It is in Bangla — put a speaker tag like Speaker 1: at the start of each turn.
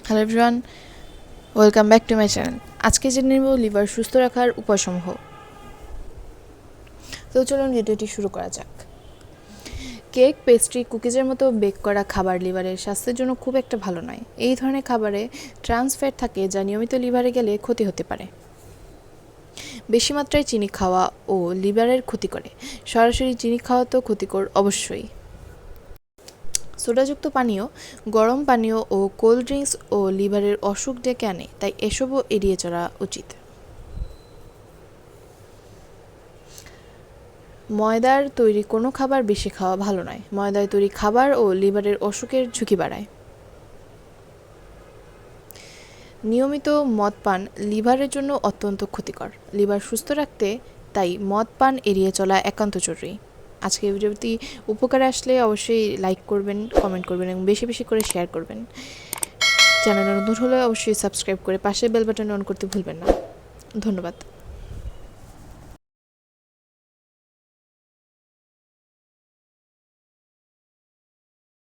Speaker 1: Hello everyone, welcome back to my channel. আজকে জেনে নেব লিভার সুস্থ রাখার উপায়সমূহ। তো চলুন ভিডিওটি শুরু করা যাক। কেক, পেস্ট্রি, কুকিজের মতো বেক করা খাবার লিভারের স্বাস্থ্যের জন্য খুব একটা ভালো নয়। এই ধরনের খাবারে ট্রান্স ফ্যাট থাকে, যা নিয়মিত লিভারে গেলে ক্ষতি হতে পারে। বেশি মাত্রায় চিনি খাওয়া ও লিভারের ক্ষতি করে। সরাসরি চিনি খাওয়া তো ক্ষতিকর অবশ্যই। সোডাযুক্ত পানীয়, গরম পানীয় ও কোল্ড ড্রিঙ্কস ও লিভারের অসুখ ডেকে আনে, তাই এসবও এড়িয়ে চলা উচিত। ময়দার তৈরি কোনো খাবার বেশি খাওয়া ভালো নয়। ময়দায় তৈরি খাবার ও লিভারের অসুখের ঝুঁকি বাড়ায়। নিয়মিত মদ পান লিভারের জন্য অত্যন্ত ক্ষতিকর। লিভার সুস্থ রাখতে তাই মদ পান এড়িয়ে চলা একান্ত জরুরি। আজকের ভিডিওটি উপকারে আসলে অবশ্যই লাইক করবেন, কমেন্ট করবেন এবং বেশি বেশি করে শেয়ার করবেন। চ্যানেলে নতুন হলে অবশ্যই সাবস্ক্রাইব করে পাশে বেল বাটন অন করতে ভুলবেন না। ধন্যবাদ।